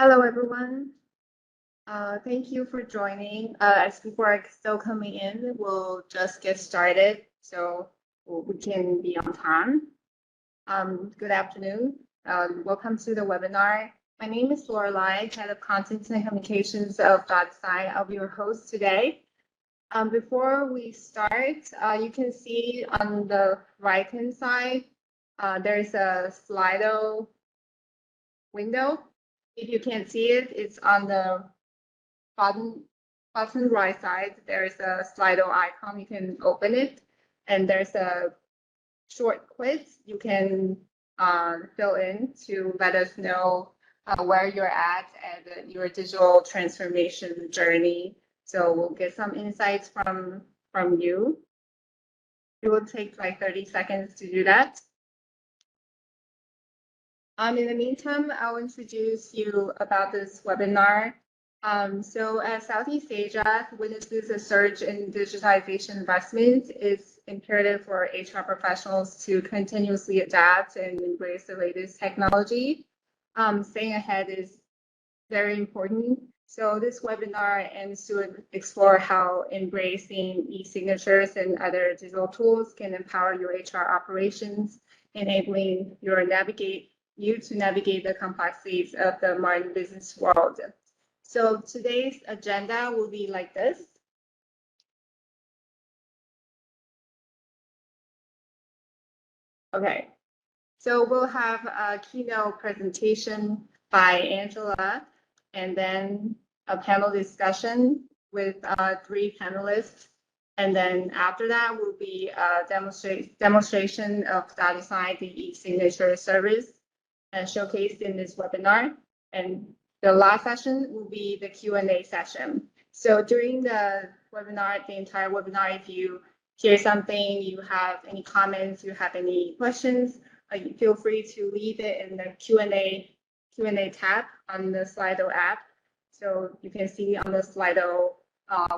Hello, everyone. Thank you for joining. As people are still coming in, we'll just get started so we can be on time. Good afternoon. Welcome to the webinar. My name is Lorelai, Head of Content and Communications of DottedSign. I'll be your host today. Before we start, you can see on the right-hand side, there's a Slido window. If you can't see it, it's on the bottom right side. There's a Slido icon. You can open it, and there's a short quiz you can fill in to let us know where you're at your digital transformation journey. So we'll get some insights from you. It will take like 30 seconds to do that. In the meantime, I'll introduce you about this webinar. So as Southeast Asia witnesses a surge in digitization investment, it's imperative for HR professionals to continuously adapt and embrace the latest technology. Staying ahead is very important. So this webinar aims to explore how embracing e-signatures and other digital tools can empower your HR operations, enabling you to navigate the complexities of the modern business world. So today's agenda will be like this. Okay, so we'll have a keynote presentation by Angela, and then a panel discussion with 3 panelists. And then after that will be a demonstration of DottedSign, the e-signature service, and showcased in this webinar. And the last session will be the Q&A session. So during the webinar, the entire webinar, if you hear something, you have any comments, you have any questions, feel free to leave it in the Q&A tab on the Slido app. So you can see on the Slido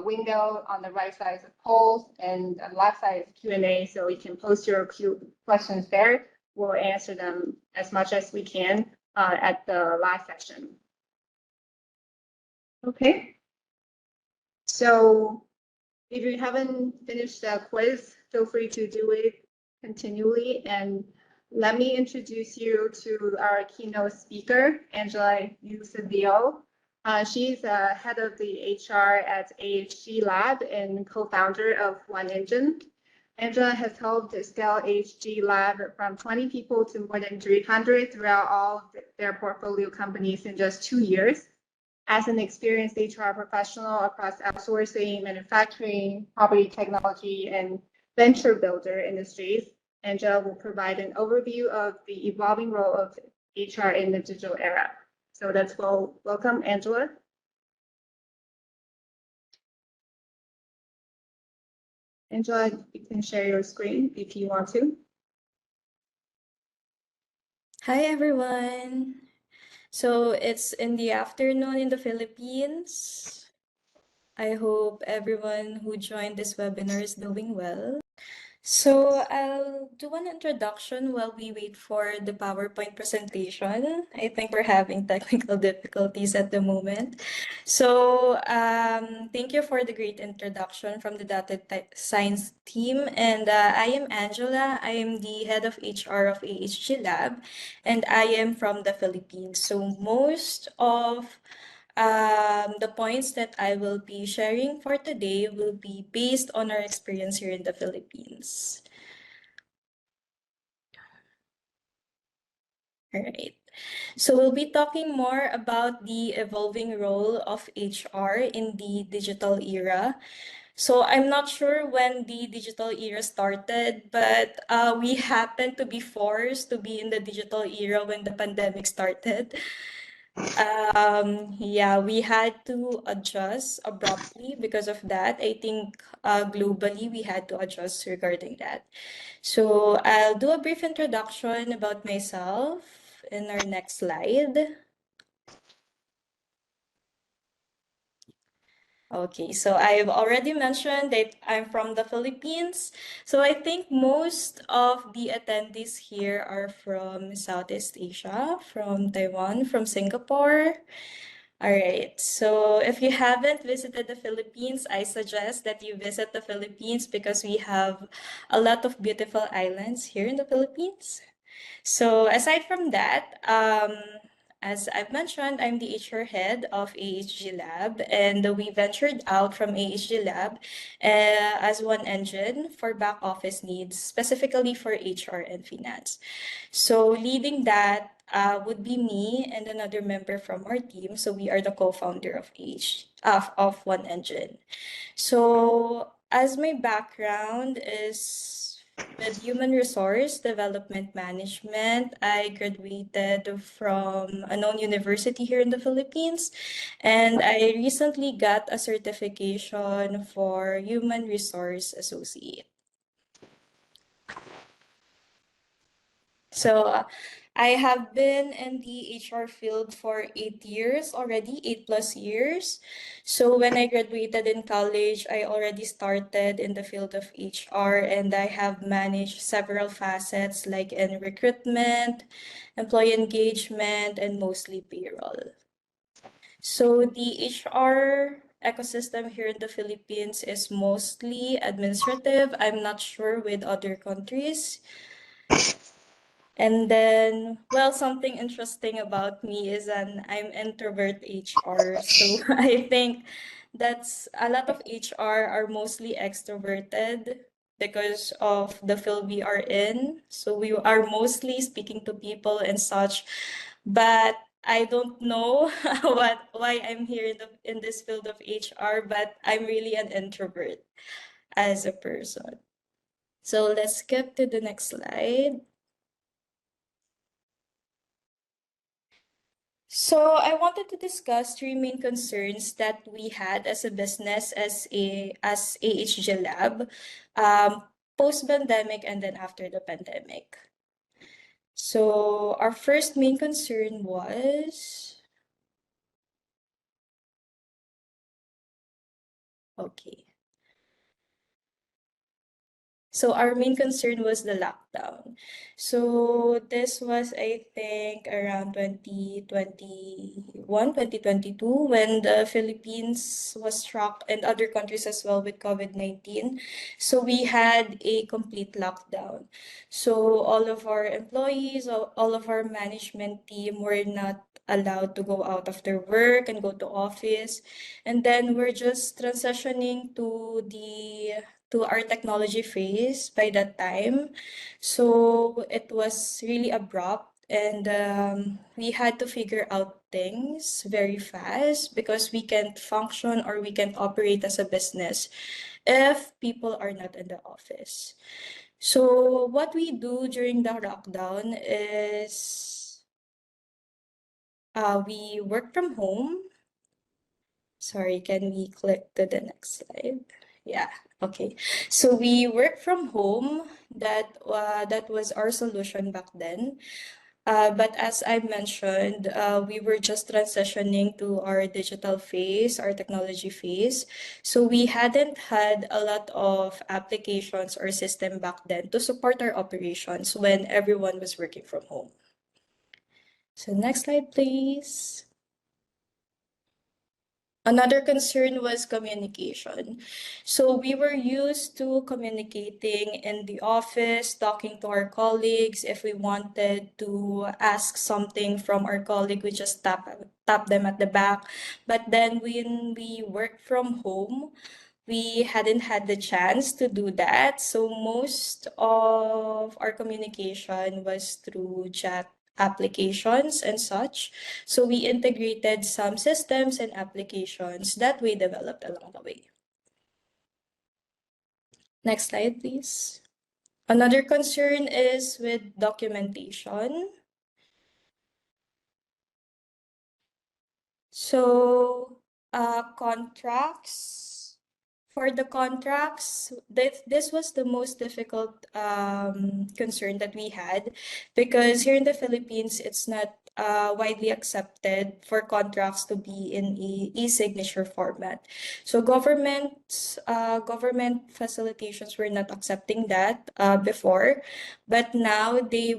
window on the right side is polls, and on the left side is Q&A. So you can post your questions there. We'll answer them as much as we can at the last session. Okay. So if you haven't finished the quiz, feel free to do it continually. And let me introduce you to our keynote speaker, Angela Eusebio. She's head of the HR at AHG Lab and co-founder of One Engine. Angela has helped scale AHG Lab from 20 people to more than 300 throughout all their portfolio companies in just 2 years. As an experienced HR professional across outsourcing, manufacturing, property technology, and venture builder industries, Angela will provide an overview of the evolving role of HR in the digital era. So let's welcome Angela. Angela, you can share your screen if you want to. Hi, everyone. So it's in the afternoon in the Philippines. I hope everyone who joined this webinar is doing well. So I'll do an introduction while we wait for the PowerPoint presentation. I think we're having technical difficulties at the moment. So thank you for the great introduction from the DottedSign team. And I am Angela. I am the head of HR of AHG Lab, and I am from the Philippines. So most of the points that I will be sharing for today will be based on our experience here in the Philippines. All right. So we'll be talking more about the evolving role of HR in the digital era. So I'm not sure when the digital era started, but we happened to be forced to be in the digital era when the pandemic started. Yeah, we had to adjust abruptly because of that. I think globally we had to adjust regarding that. So I'll do a brief introduction about myself in our next slide. Okay, so I've already mentioned that I'm from the Philippines. So I think most of the attendees here are from Southeast Asia, from Taiwan, from Singapore. All right, so if you haven't visited the Philippines, I suggest that you visit the Philippines because we have a lot of beautiful islands here in the Philippines. So aside from that, as I've mentioned, I'm the HR head of AHG Lab, and we ventured out from AHG Lab as one engine for back office needs, specifically for HR and finance. So leading that would be me and another member from our team. So we are the co-founder of of One Engine. So, as my background is with human resource development management, I graduated from a known university here in the Philippines, and I recently got a certification for human resource associate. So I have been in the HR field for 8 years already, 8+ years. So when I graduated in college, I already started in the field of HR and I have managed several facets like in recruitment, employee engagement, and mostly payroll. So the HR ecosystem here in the Philippines is mostly administrative. I'm not sure with other countries. And then, well, something interesting about me is I'm introvert HR. So I think that's a lot of HR are mostly extroverted because of the field we are in. So we are mostly speaking to people and such. But I don't know why I'm here in this field of HR, but I'm really an introvert as a person. So let's skip to the next slide. So I wanted to discuss three main concerns that we had as a business, as AHG Lab, post-pandemic and then after the pandemic. So our first main concern was, okay. So our main concern was the lockdown. So this was, I think, around 2021, 2022, when the Philippines was struck and other countries as well with COVID-19. So we had a complete lockdown. So all of our employees, all of our management team were not allowed to go out of their work and go to office. And then we're just transitioning to our technology phase by that time. So it was really abrupt and we had to figure out things very fast because we can't function or we can't operate as a business if people are not in the office. So what we do during the lockdown is we work from home. Sorry, can we click to the next slide? Yeah, okay. So we work from home. That was our solution back then. But as I mentioned, we were just transitioning to our digital phase, our technology phase. So we hadn't had a lot of applications or system back then to support our operations when everyone was working from home. So next slide, please. Another concern was communication. So we were used to communicating in the office, talking to our colleagues. If we wanted to ask something from our colleague, we just tap them at the back. But then when we work from home, we hadn't had the chance to do that. So most of our communication was through chat applications and such. So we integrated some systems and applications that we developed along the way. Next slide, please. Another concern is with documentation. So, contracts. For the contracts, this was the most difficult concern that we had because here in the Philippines, it's not widely accepted for contracts to be in e-signature format. So government facilitations were not accepting that before, but now they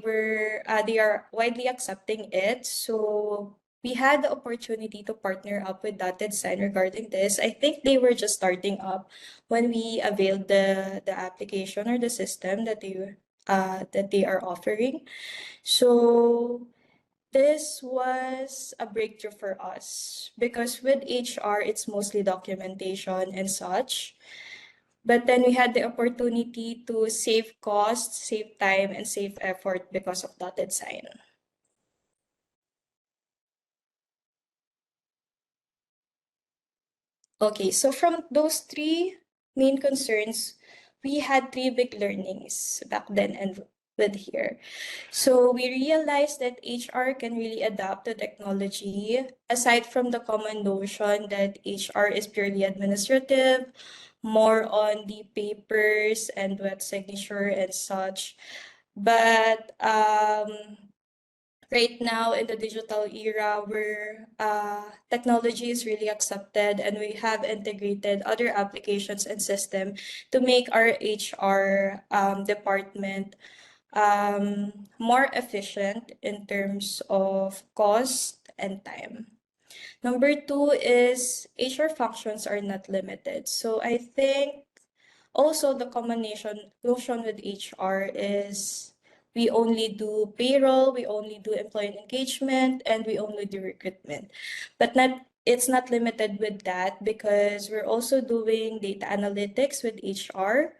are widely accepting it. So we had the opportunity to partner up with DottedSign regarding this. I think they were just starting up when we availed the application or the system that they are offering. So this was a breakthrough for us because with HR, it's mostly documentation and such. But then we had the opportunity to save costs, save time, and save effort because of DottedSign. Okay, so from those three main concerns, we had three big learnings back then and with here. So we realized that HR can really adapt to technology, aside from the common notion that HR is purely administrative, more on the papers and wet signature and such. But right now in the digital era where technology is really accepted and we have integrated other applications and system to make our HR department more efficient in terms of cost and time. Number two is HR functions are not limited. So I think also the combination notion with HR is we only do payroll, we only do employee engagement, and we only do recruitment. But it's not limited with that because we're also doing data analytics with HR.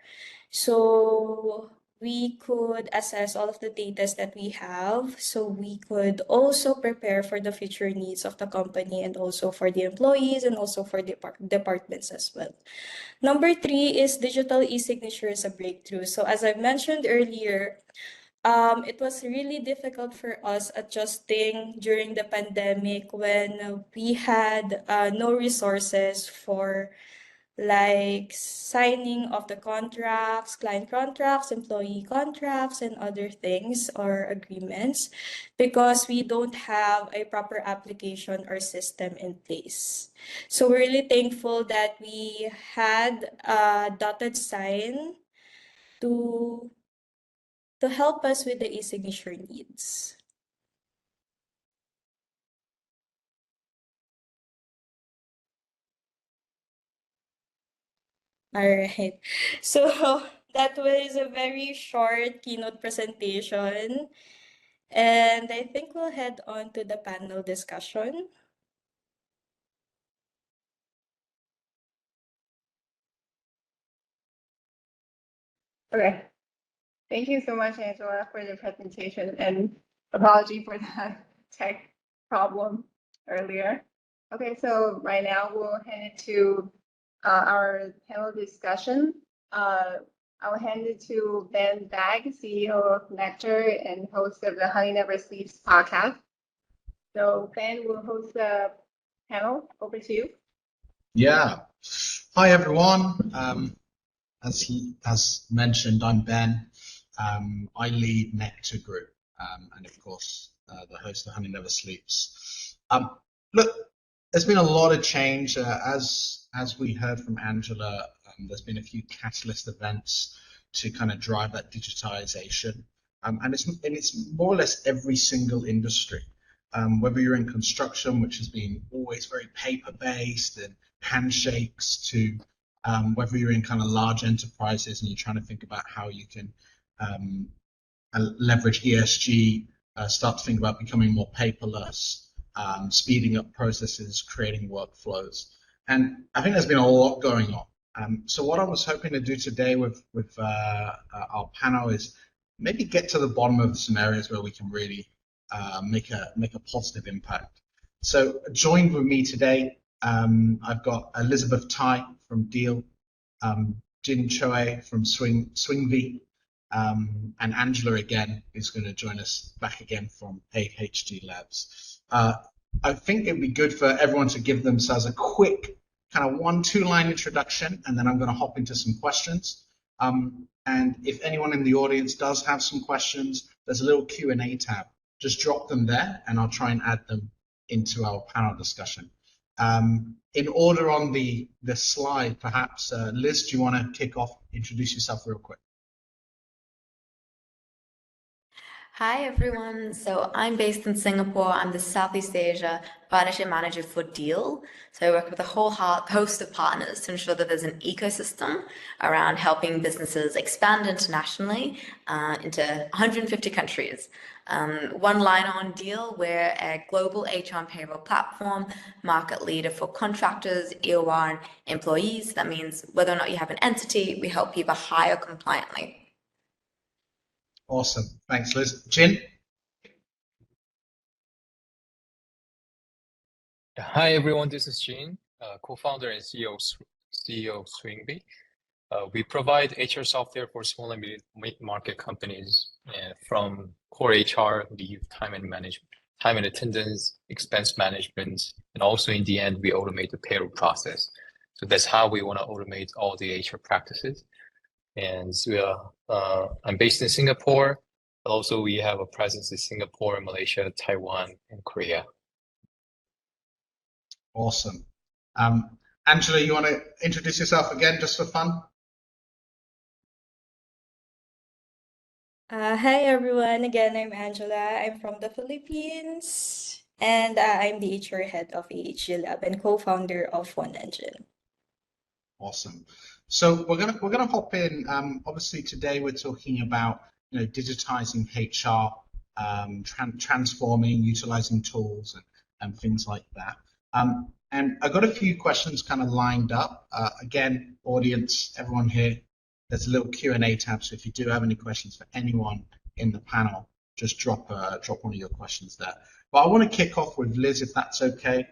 So we could assess all of the data that we have. So we could also prepare for the future needs of the company and also for the employees and also for the departments as well. Number three is digital e-signature is a breakthrough. So as I mentioned earlier, it was really difficult for us adjusting during the pandemic when we had no resources for like signing of the contracts, client contracts, employee contracts, and other things or agreements because we don't have a proper application or system in place. So we're really thankful that we had DottedSign to help us with the e-signature needs. All right. So that was a very short keynote presentation. And I think we'll head on to the panel discussion. Okay. Thank you so much, Angela, for the presentation, and apology for the tech problem earlier. Okay, so right now we'll hand it to our panel discussion. I'll hand it to Ben Bagg, CEO of Nectar and host of the Honey Never Sleeps podcast. So Ben will host the panel. Over to you. Yeah. Hi, everyone. As mentioned, I'm Ben. I lead Nectar Group, and of course, the host of Honey Never Sleeps. Look, there's been a lot of change. As we heard from Angela, there's been a few catalyst events to kind of drive that digitization, and it's more or less every single industry. Whether you're in construction, which has been always very paper-based and handshakes, to whether you're in kind of large enterprises and you're trying to think about how you can leverage ESG, start to think about becoming more paperless, speeding up processes, creating workflows. And I think there's been a lot going on. So what I was hoping to do today with our panel is maybe get to the bottom of some areas where we can really make a positive impact. So joined with me today, I've got Elizabeth Tai from Deal, Jin Choi from Swingv, and Angela again is going to join us back again from AHG Labs. I think it'd be good for everyone to give themselves a quick kind of 1-2 line introduction, and then I'm going to hop into some questions. And if anyone in the audience does have some questions, there's a little Q&A tab just drop them there and I'll try and add them into our panel discussion. In order on the slide, perhaps, Liz, do you want to kick off, introduce yourself real quick? Hi everyone. So I'm based in Singapore. I'm the Southeast Asia Partnership Manager for Deal. So I work with a whole host of partners to ensure that there's an ecosystem around helping businesses expand internationally into 150 countries. One line on Deal, we're a global HR and payroll platform, market leader for contractors, EOR, and employees. That means whether or not you have an entity, we help people hire compliantly. Awesome. Thanks, Liz. Jin? Hi everyone, this is Gene, co-founder and CEO of Swingby. We provide HR software for small and mid-market companies, from core HR, leave, time and attendance, expense management, and also in the end we automate the payroll process. So that's how we want to automate all the HR practices. And I'm based in Singapore, but also we have a presence in Singapore, Malaysia, Taiwan, and Korea. Awesome. Angela, you want to introduce yourself again just for fun? Hi everyone, again I'm Angela. I'm from the Philippines and I'm the HR head of AHG Lab and co-founder of One Engine. Awesome. So we're gonna hop in. Obviously today we're talking about digitizing HR, transforming, utilizing tools and things like that. And I got a few questions kind of lined up. Again, audience, everyone here, there's a little Q&A tab. So if you do have any questions for anyone in the panel, just drop one of your questions there. But I want to kick off with Liz, if that's okay.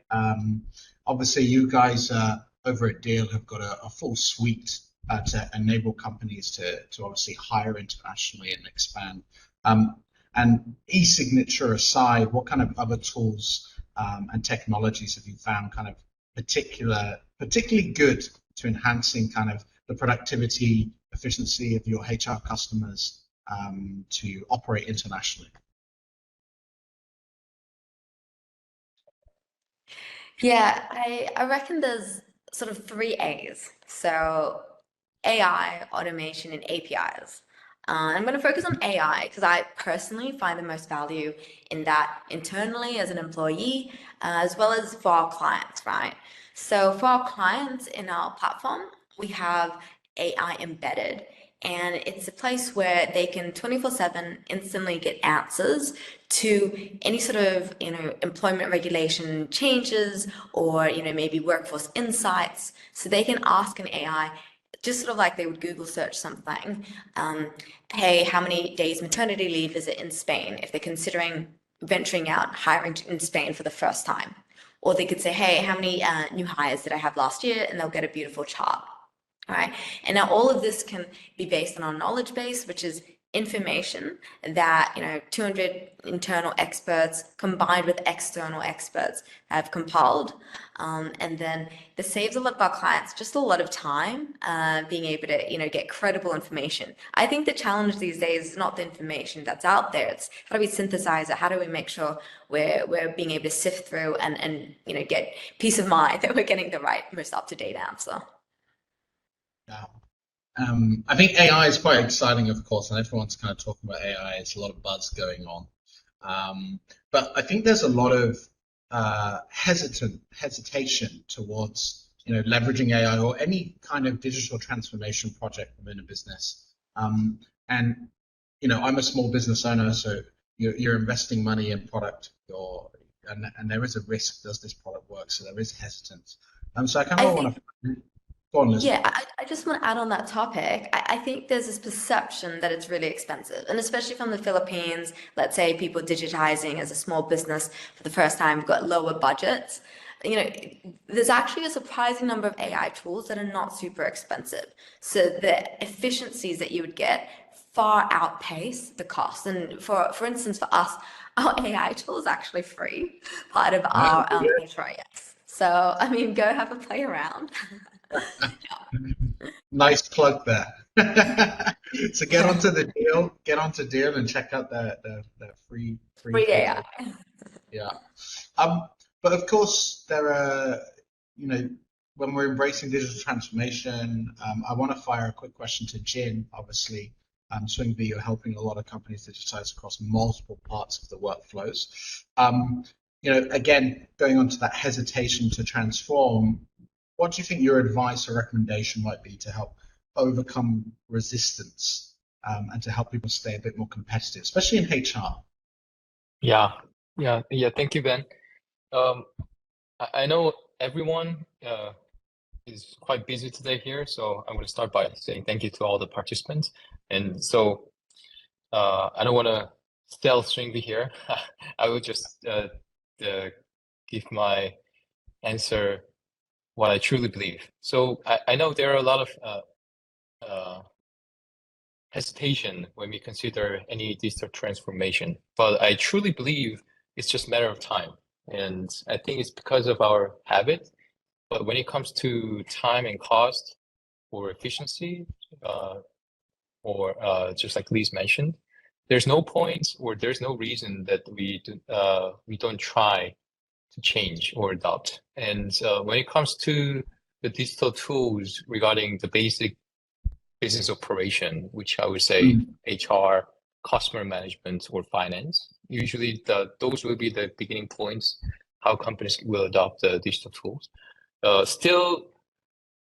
Obviously, you guys over at Deal have got a full suite to enable companies to obviously hire internationally and expand. And eSignature aside, what kind of other tools and technologies have you found kind of particularly good to enhancing kind of the productivity, efficiency of your HR customers to operate internationally? Yeah, I reckon there's sort of three A's. So AI, automation, and APIs. I'm going to focus on AI because I personally find the most value in that internally as an employee, as well as for our clients, right? So for our clients in our platform, we have AI embedded, and it's a place where they can 24/7 instantly get answers to any sort of employment regulation changes or maybe workforce insights. So they can ask an AI just sort of like they would Google search something. Hey, how many days maternity leave is it in Spain if they're considering venturing out hiring in Spain for the first time? Or they could say, hey, how many new hires did I have last year? And they'll get a beautiful chart. All right. And now all of this can be based on our knowledge base, which is information that 200 internal experts combined with external experts have compiled, and then this saves a lot of our clients just a lot of time being able to get credible information. I think the challenge these days is not the information that's out there, it's how do we synthesize it, how do we make sure we're being able to sift through and get peace of mind that we're getting the right most up-to-date answer. Yeah. I think AI is quite exciting, of course, and everyone's kind of talking about AI. It's a lot of buzz going on. But I think there's a lot of hesitation towards leveraging AI or any kind of digital transformation project within a business. And I'm a small business owner, so you're investing money in product, and there is a risk, does this product work? So there is hesitance. So I kind of want to go on, Liz. Yeah, I just want to add on that topic. I think there's this perception that it's really expensive, and especially from the Philippines, let's say people digitizing as a small business for the first time, got lower budgets. There's actually a surprising number of AI tools that are not super expensive. So the efficiencies that you would get far outpace the cost. And for instance, for us, our AI tool is actually free, part of our HRIS. So, I mean, go have a play around. Nice plug there. So get onto the deal, and check out the free Free AI. Yeah. But of course, there are, when we're embracing digital transformation, I want to fire a quick question to Jin. Obviously, Swingby, you're helping a lot of companies digitize across multiple parts of the workflows. Again, going on to that hesitation to transform, what do you think your advice or recommendation might be to help overcome resistance and to help people stay a bit more competitive, especially in HR? Yeah. Thank you, Ben. I know everyone is quite busy today here, so I'm going to start by saying thank you to all the participants. And so I don't want to sell Stringby here. I will just give my answer what I truly believe. So I know there are a lot of hesitation when we consider any digital transformation, but I truly believe it's just a matter of time. And I think it's because of our habit. But when it comes to time and cost or efficiency, or just like Liz mentioned, there's no point or there's no reason that we don't try to change or adopt. And when it comes to the digital tools regarding the basic business operation, which I would say HR, customer management, or finance, usually those will be the beginning points how companies will adopt the digital tools. Still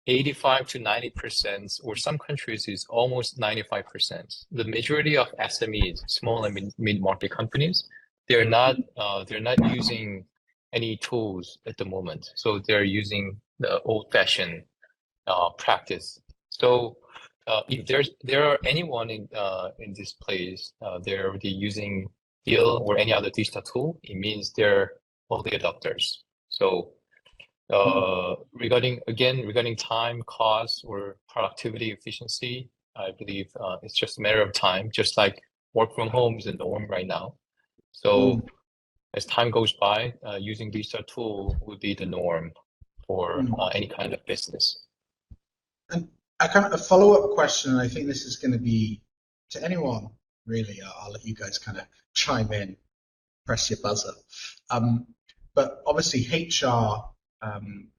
85 to 90%, or some countries is almost 95%. The majority of SMEs, small and mid-market companies, they're not using any tools at the moment. So they're using the old-fashioned practice. So if there are anyone in this place, they're already using Deal or any other digital tool, it means they're early adopters. So regarding time, cost, or productivity efficiency, I believe it's just a matter of time, just like work from home is the norm right now. So as time goes by, using digital tool would be the norm for any kind of business. And a follow-up question, and I think this is going to be to anyone, really. I'll let you guys kind of chime in, press your buzzer. But obviously HR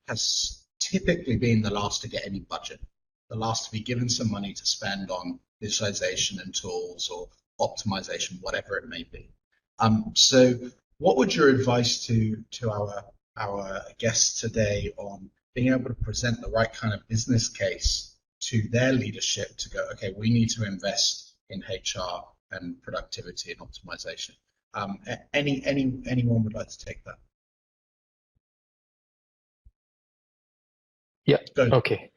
has typically been the last to get any budget, the last to be given some money to spend on visualization and tools or optimization, whatever it may be. So what would your advice to our guests today on being able to present the right kind of business case to their leadership to go, okay, we need to invest in HR and productivity and optimization? Anyone would like to take that? Yeah. Go. Okay.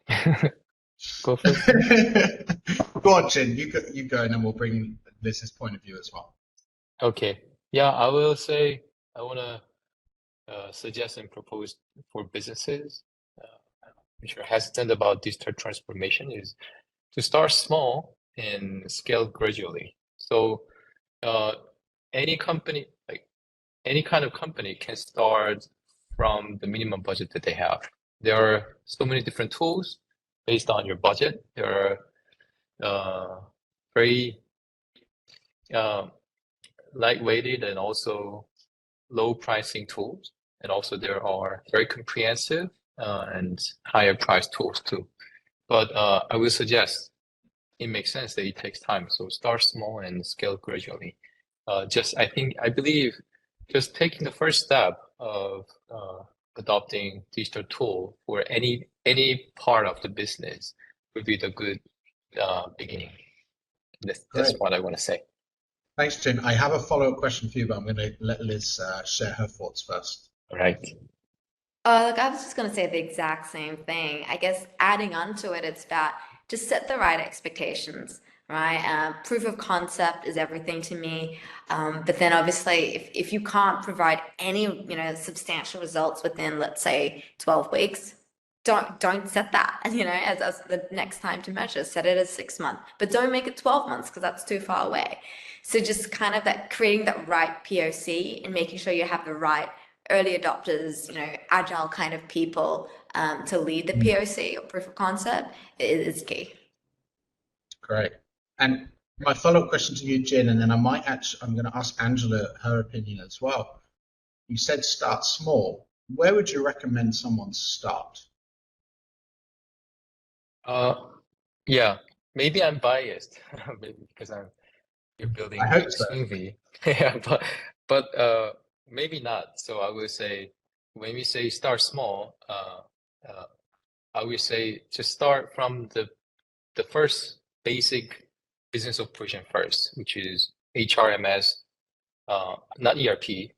Go first. Go on, Jin. You go, and then we'll bring Liz's point of view as well. Okay. Yeah, I will say I want to suggest and propose for businesses which are hesitant about digital transformation is to start small and scale gradually. So any company, like any kind of company, can start from the minimum budget that they have. There are so many different tools based on your budget. There are very lightweighted and also low pricing tools. And also there are very comprehensive and higher price tools too. But I will suggest it makes sense that it takes time. So start small and scale gradually. I believe just taking the first step of adopting digital tool for any part of the business would be the good beginning. That's what I want to say. Thanks, Jin. I have a follow-up question for you, but I'm going to let Liz share her thoughts first. All right. Look, I was just going to say the exact same thing. I guess adding on to it, it's about just set the right expectations, right? Proof of concept is everything to me. But then obviously, if you can't provide any, substantial results within, let's say, 12 weeks, don't set that, as the next time to measure. Set it as 6 months, but don't make it 12 months because that's too far away. So just kind of that creating that right POC and making sure you have the right early adopters, agile kind of people to lead the POC or proof of concept is key. Great. And my follow-up question to you, Jin, and then I'm going to ask Angela her opinion as well. You said start small. Where would you recommend someone start? Yeah, maybe I'm biased, maybe because you're building I hope so. Swingby. Yeah, but maybe not. So I would say when we say start small, I would say to start from the first basic business operation first, which is HRMS, not ERP,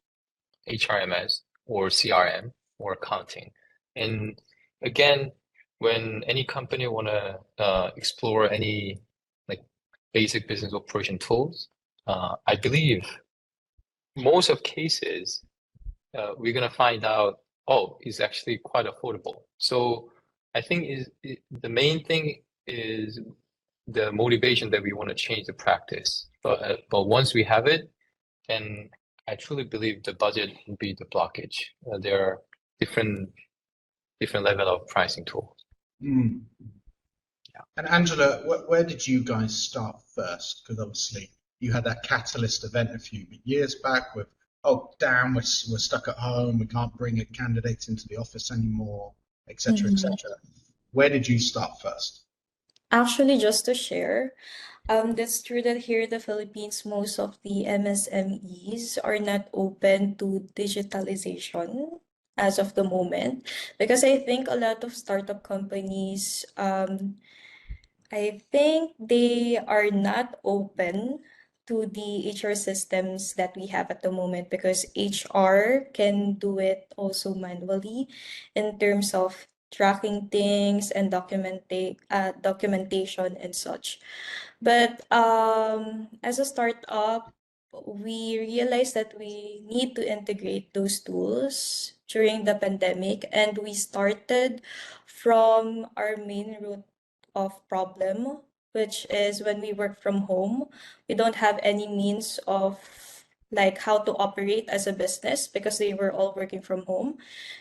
HRMS or CRM or accounting. And again, when any company want to explore any like basic business operation tools, I believe most of cases we're gonna find out, oh, it's actually quite affordable. So I think the main thing is the motivation that we want to change the practice. But once we have it, then I truly believe the budget will be the blockage. There are different level of pricing tools. Mm. Yeah. And Angela, where did you guys start first? Because obviously you had that catalyst event a few years back with, oh, damn, we're stuck at home, we can't bring a candidate into the office anymore, etc., etc. Where did you start first? Actually, just to share, that's true that here in the Philippines, most of the MSMEs are not open to digitalization as of the moment, because I think a lot of startup companies, I think they are not open to the HR systems that we have at the moment, because HR can do it also manually in terms of tracking things and documentation and such. But as a startup, we realized that we need to integrate those tools during the pandemic, and we started from our main root of problem, which is when we work from home, we don't have any means of like how to operate as a business because they were all working from home.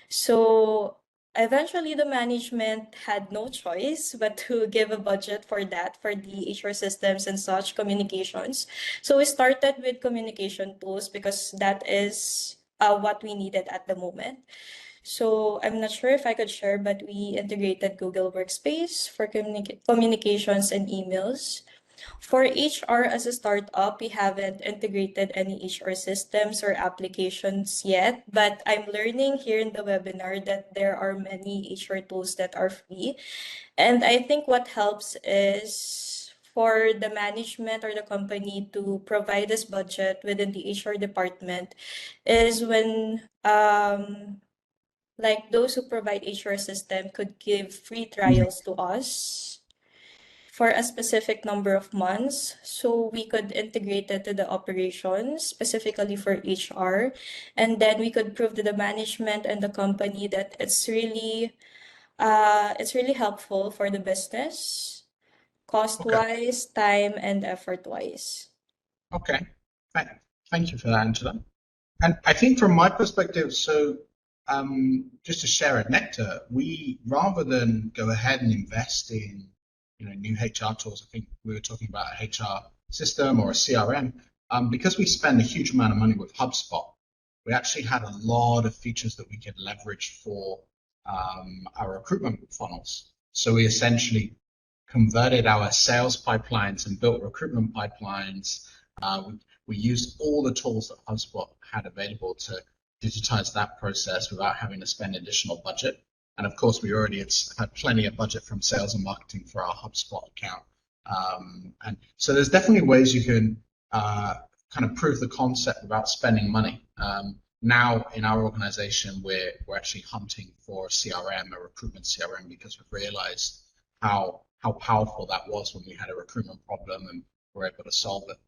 So eventually the management had no choice but to give a budget for that, for the HR systems and such communications. So we started with communication tools because that is what we needed at the moment. So I'm not sure if I could share, but we integrated Google Workspace for communications and emails. For HR as a startup, we haven't integrated any HR systems or applications yet, but I'm learning here in the webinar that there are many HR tools that are free. And I think what helps is for the management or the company to provide this budget within the HR department is when like those who provide HR system could give free trials to us for a specific number of months, so we could integrate it to the operations specifically for HR, and then we could prove to the management and the company that it's really helpful for the business, cost-wise, time and effort-wise. Okay. Thank you for that, Angela. And I think from my perspective, so just to share at Nectar, we, rather than go ahead and invest in new HR tools, I think we were talking about a HR system or a CRM, because we spend a huge amount of money with HubSpot, we actually had a lot of features that we could leverage for our recruitment funnels. So we essentially converted our sales pipelines and built recruitment pipelines. We used all the tools that HubSpot had available to digitize that process without having to spend additional budget. And of course, we already had plenty of budget from sales and marketing for our HubSpot account. And so there's definitely ways you can kind of prove the concept without spending money. Now in our organization, we're actually hunting for a CRM, a recruitment CRM, because we've realized how powerful that was when we had a recruitment problem and were able to solve it.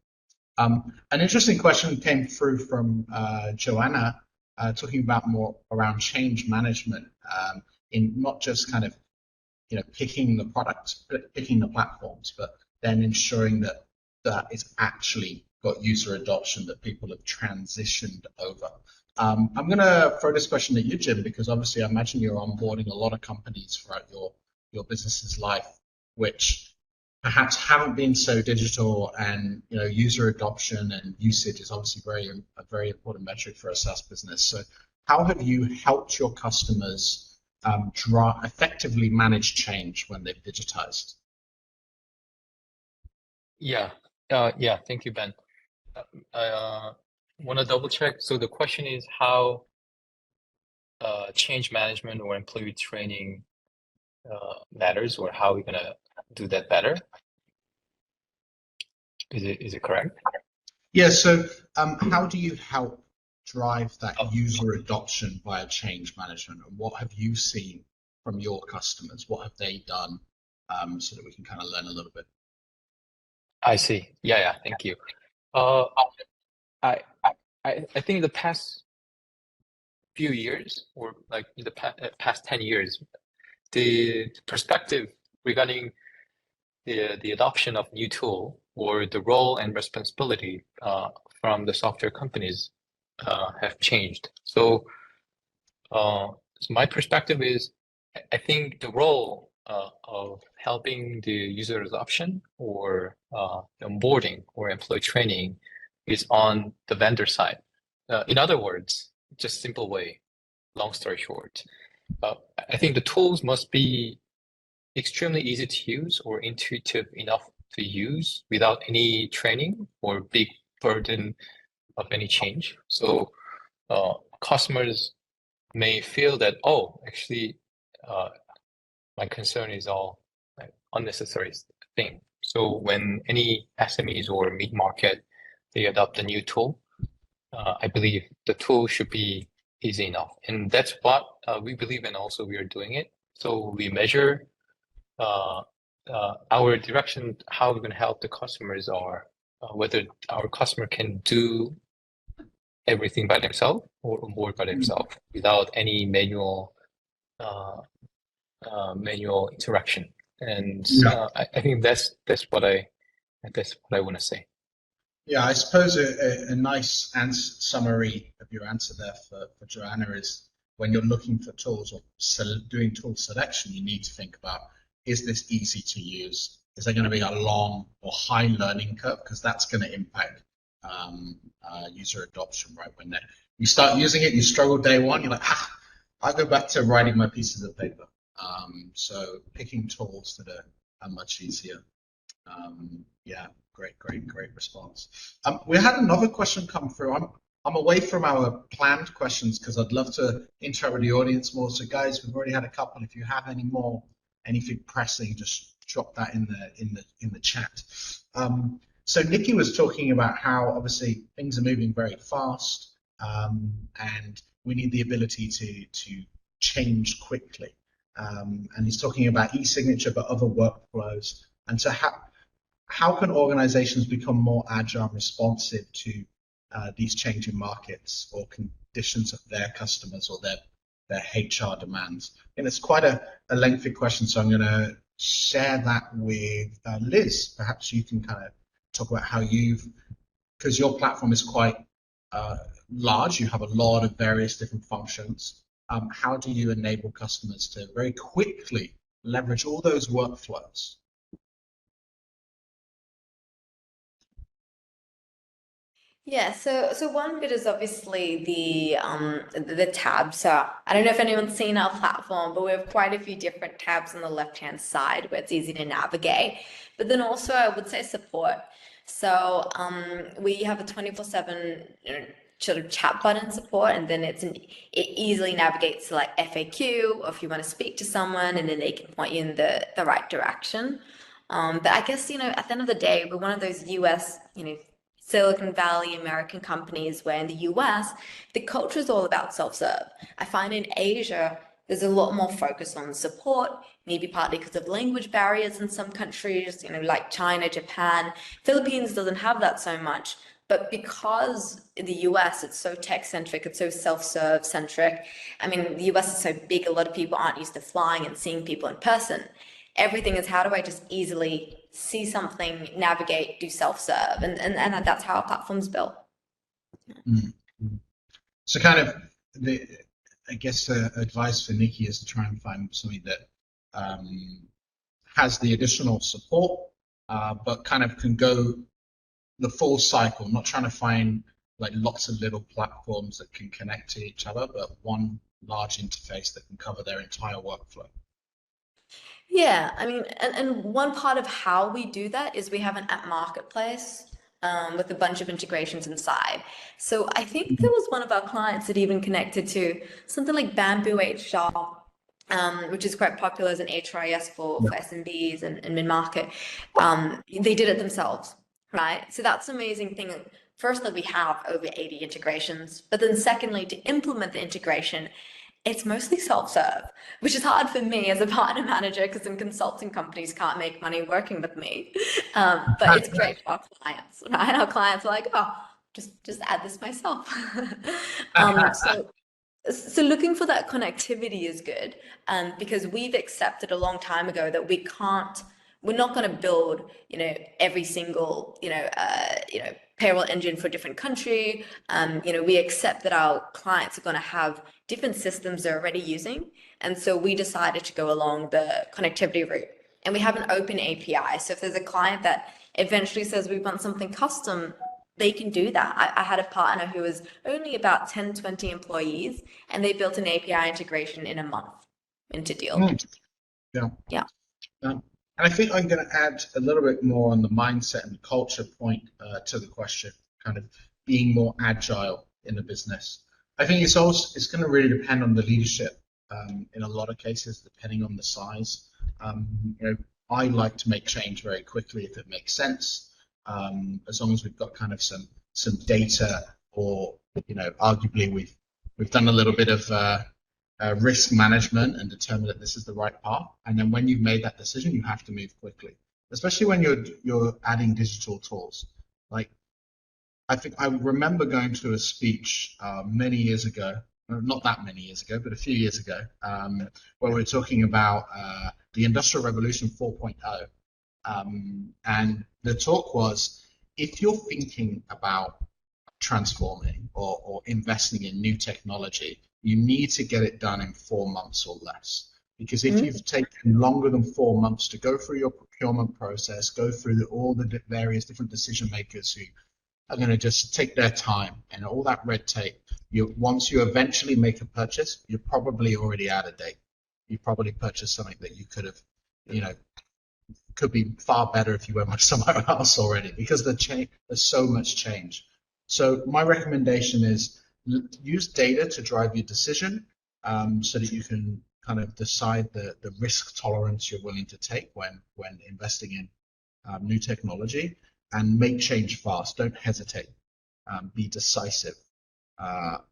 An interesting question came through from Joanna, talking about more around change management in not just kind of picking the products, picking the platforms, but then ensuring that it's actually got user adoption, that people have transitioned over. I'm going to throw this question at you, Jim, because obviously I imagine you're onboarding a lot of companies throughout your business's life, which perhaps haven't been so digital, and user adoption and usage is obviously a very important metric for a SaaS business. So how have you helped your customers effectively manage change when they've digitized? Yeah, thank you, Ben. I want to double check. So the question is how change management or employee training matters, or how we're gonna do that better. Is it correct? Yeah. So how do you help drive that user adoption via change management, and what have you seen from your customers? What have they done, so that we can kind of learn a little bit? I see. Yeah, thank you. I think the past few years, or like in the past 10 years, the perspective regarding the adoption of new tool, or the role and responsibility from the software companies have changed. So my perspective is, I think the role of helping the user adoption, or onboarding or employee training, is on the vendor side. In other words, just simple way, long story short, I think the tools must be extremely easy to use or intuitive enough to use without any training or big burden of any change. So customers may feel that, oh, actually, my concern is all like unnecessary thing. So when any SMEs or mid-market, they adopt a new tool, I believe the tool should be easy enough. And that's what we believe in, also we are doing it. So we measure our direction, how we're going to help the customers, are whether our customer can do everything by themselves or onboard by themselves without any manual interaction. And I think that's what I want to say. Yeah, I suppose a nice summary of your answer there for Joanna is, when you're looking for tools or doing tool selection, you need to think about, is this easy to use? Is there going to be a long or high learning curve? Because that's going to impact user adoption, right? When you start using it, you struggle day one, you're like, I'll go back to writing my pieces of paper. So picking tools that are much easier. Yeah, great response. We had another question come through. I'm away from our planned questions because I'd love to interact with the audience more. So guys, we've already had a couple. If you have any more, anything pressing, just drop that in the chat. So Nikki was talking about how obviously things are moving very fast, and we need the ability to change quickly. And he's talking about eSignature, but other workflows. And so how can organizations become more agile and responsive to these changing markets or conditions of their customers or their HR demands? And it's quite a lengthy question, so I'm going to share that with Liz. Perhaps you can kind of talk about how because your platform is quite large, you have a lot of various different functions. How do you enable customers to very quickly leverage all those workflows? Yeah, so one bit is obviously the tabs. So I don't know if anyone's seen our platform, but we have quite a few different tabs on the left-hand side where it's easy to navigate. But then also I would say support. So we have a 24/7 sort of chat button support, and then it easily navigates to like FAQ, or if you want to speak to someone, and then they can point you in the right direction. But I guess, at the end of the day, we're one of those US, Silicon Valley American companies, where in the US, the culture is all about self-serve. I find in Asia, there's a lot more focus on support, maybe partly because of language barriers in some countries, like China, Japan. Philippines doesn't have that so much. But because in the US, it's so tech-centric, it's so self-serve centric. I mean, the US is so big, a lot of people aren't used to flying and seeing people in person. Everything is, how do I just easily see something, navigate, do self-serve, and that's how our platform's built. Mm-hmm. So kind of I guess advice for Nikki is to try and find something that has the additional support, but kind of can go the full cycle, not trying to find like lots of little platforms that can connect to each other, but one large interface that can cover their entire workflow. Yeah, I mean, and one part of how we do that is we have an app marketplace with a bunch of integrations inside. So I think there was one of our clients that even connected to something like Bamboo HR, which is quite popular as an HRIS for SMBs and mid-market. They did it themselves, right? So that's the amazing thing. Firstly, we have over 80 integrations, but then secondly, to implement the integration, it's mostly self-serve, which is hard for me as a partner manager because some consulting companies can't make money working with me. But it's great for our clients, right? Our clients are like, oh, just add this myself. So looking for that connectivity is good, because we've accepted a long time ago that we're not going to build, every single, payroll engine for a different country. We accept that our clients are going to have different systems they're already using. And so we decided to go along the connectivity route. And we have an open API. So if there's a client that eventually says we want something custom, they can do that. I had a partner who was only about 10, 20 employees, and they built an API integration in a month into deal. Yeah. Yeah. And I think I'm going to add a little bit more on the mindset and culture point to the question, kind of being more agile in the business. I think it's going to really depend on the leadership in a lot of cases, depending on the size. I like to make change very quickly if it makes sense. As long as we've got kind of some data, or arguably we've done a little bit of risk management and determined that this is the right path. And then when you've made that decision, you have to move quickly, especially when you're adding digital tools. Like, I think I remember going to a speech many years ago, not that many years ago, but a few years ago, where we were talking about the Industrial Revolution 4.0. And the talk was, if you're thinking about transforming or investing in new technology, you need to get it done in 4 months or less. Because if you've taken longer than 4 months to go through your procurement process, go through all the various different decision makers who are going to just take their time and all that red tape, once you eventually make a purchase, you're probably already out of date. You probably purchased something that you could have, could be far better if you went much somewhere else already, because there's so much change. So my recommendation is use data to drive your decision, so that you can kind of decide the risk tolerance you're willing to take when investing in new technology, and make change fast. Don't hesitate. Be decisive. That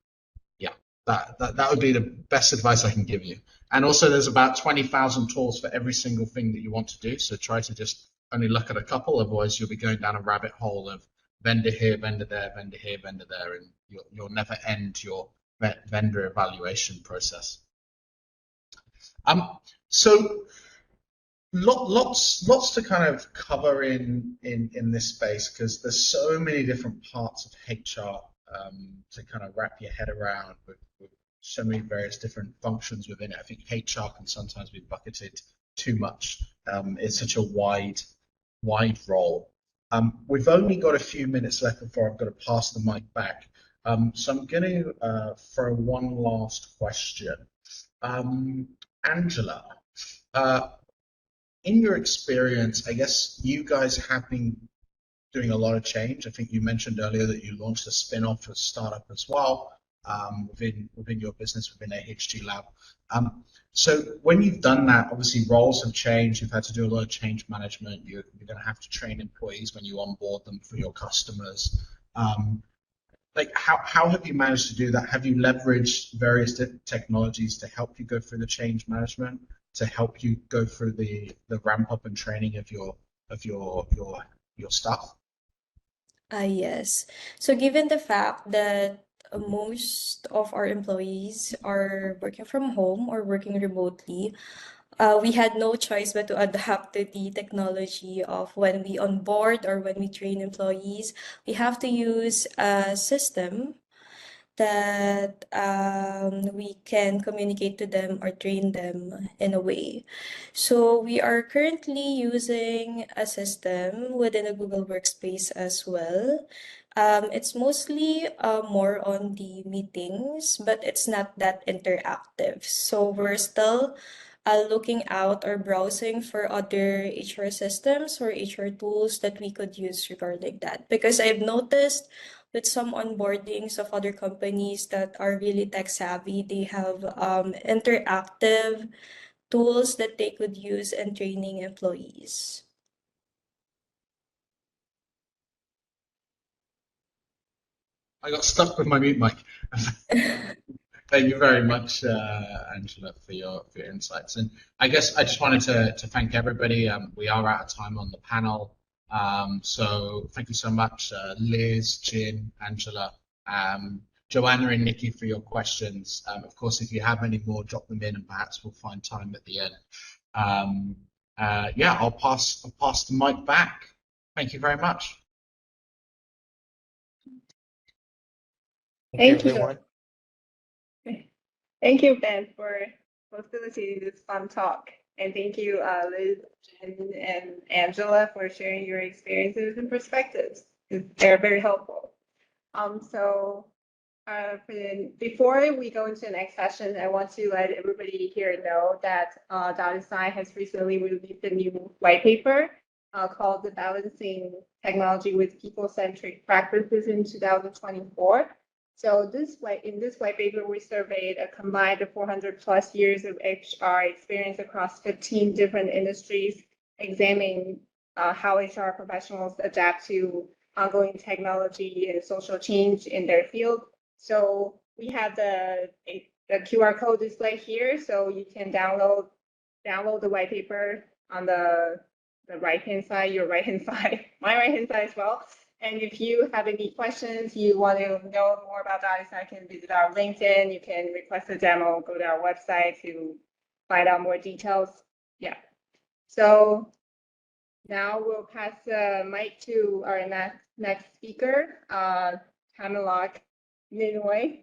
would be the best advice I can give you. And also, there's about 20,000 tools for every single thing that you want to do. So try to just only look at a couple. Otherwise, you'll be going down a rabbit hole of vendor here, vendor there, vendor here, vendor there, and you'll never end your vendor evaluation process. So lots to kind of cover in this space, because there's so many different parts of HR to kind of wrap your head around with so many various different functions within it. I think HR can sometimes be bucketed too much. It's such a wide role. We've only got a few minutes left before I've got to pass the mic back. So I'm going to throw one last question. Angela, in your experience, I guess you guys have been doing a lot of change. I think you mentioned earlier that you launched a spin-off, a startup as well, within your business, within AHG Lab. So when you've done that, obviously roles have changed. You've had to do a lot of change management. You're going to have to train employees when you onboard them for your customers. Like, how have you managed to do that? Have you leveraged various technologies to help you go through the change management, to help you go through the ramp up and training of your staff? Yes. So given the fact that most of our employees are working from home or working remotely, we had no choice but to adapt to the technology of when we onboard or when we train employees. We have to use a system that we can communicate to them or train them in a way. So we are currently using a system within a Google Workspace as well. It's mostly more on the meetings, but it's not that interactive. So we're still looking out or browsing for other HR systems or HR tools that we could use regarding that. Because I've noticed with some onboardings of other companies that are really tech savvy, they have interactive tools that they could use in training employees. I got stuck with my mute mic. Thank you very much, Angela, for your insights. And I guess I just wanted to thank everybody. We are out of time on the panel. So thank you so much, Liz, Jin, Angela, Joanna and Nikki for your questions. Of course, if you have any more, drop them in and perhaps we'll find time at the end. Yeah, I'll pass the mic back. Thank you very much. Thank you. everyone. Thank you, Ben, for facilitating this fun talk. And thank you, Liz, Jen, and Angela for sharing your experiences and perspectives. They're very helpful. Before we go into the next session, I want to let everybody here know that DottedSign has recently released a new white paper called The Balancing Technology with People-Centric Practices in 2024. So in this white paper, we surveyed a combined 400 plus years of HR experience across 15 different industries, examining how HR professionals adapt to ongoing technology and social change in their field. So we have the QR code displayed here, so you can download the white paper on the right-hand side, your right-hand side, my right-hand side as well. And if you have any questions, you want to know more about DottedSign, you can visit our LinkedIn, you can request a demo, go to our website to find out more details. Yeah. So now we'll pass the mic to our next speaker, Tamalak Ninoy.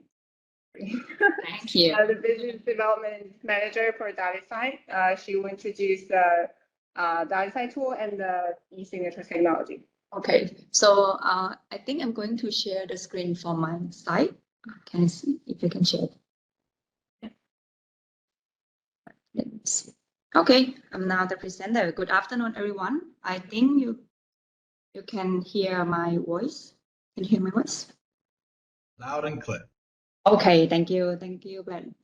Thank you. The Business Development Manager for DottedSign. She will introduce the DottedSign tool and the eSignature technology. Okay, so I think I'm going to share the screen for my site. Can you see if you can share it? Yeah. Let me see. Okay, I'm now the presenter. Good afternoon, everyone. I think you can hear my voice. Can you hear my voice? Loud and clear. Okay, thank you, Ben.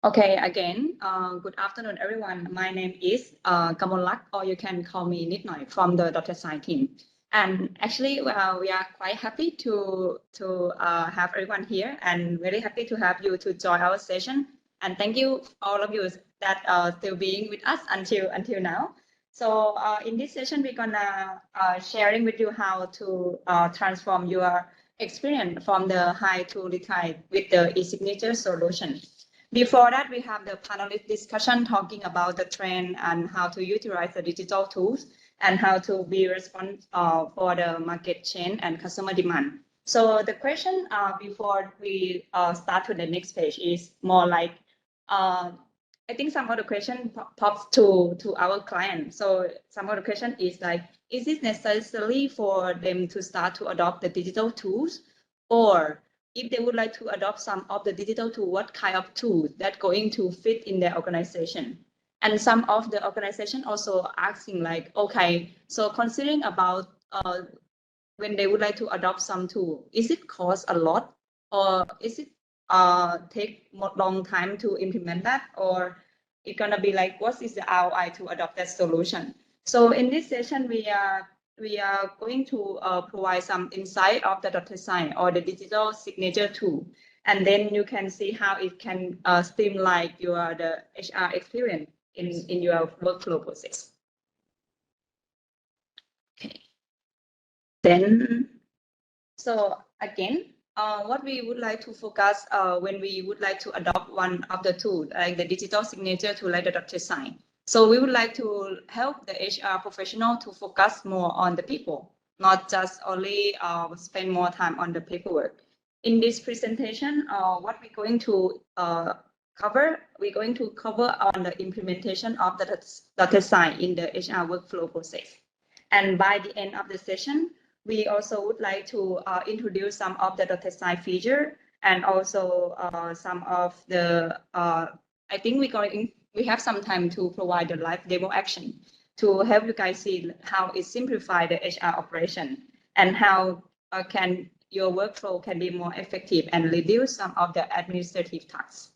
Okay, again, good afternoon, everyone. My name is Kamonlak, or you can call me Nitnoy from the DottedSign team. And actually, we are quite happy to have everyone here, and very happy to have you to join our session. And thank you all of you that are still being with us until now. So in this session, we're gonna sharing with you how to transform your experience from the high to the high with the eSignature solution. Before that, we have the panelist discussion talking about the trend and how to utilize the digital tools and how to be responsible for the market change and customer demand. So the question before we start to the next page is more like, I think some of the question pops to our client. So some of the question is like, is it necessary for them to start to adopt the digital tools, or if they would like to adopt some of the digital tool, what kind of tool that going to fit in their organization? And some of the organization also asking like, okay, so considering about when they would like to adopt some tool, is it cost a lot, or is it take long time to implement that, or it's gonna be like, what is the ROI to adopt that solution? So in this session, we are going to provide some insight of the DottedSign or the digital signature tool, and then you can see how it can streamline the HR experience in your workflow process. Okay. Then, so again, what we would like to focus when we would like to adopt one of the tools, like the digital signature tool like the DottedSign. So we would like to help the HR professional to focus more on the people, not just only spend more time on the paperwork. In this presentation, what we're going to cover, we're going to cover on the implementation of the DottedSign in the HR workflow process. And by the end of the session, we also would like to introduce some of the DottedSign feature and also some of the, I think we have some time to provide the live demo action to help you guys see how it simplifies the HR operation and how your workflow can be more effective and reduce some of the administrative tasks.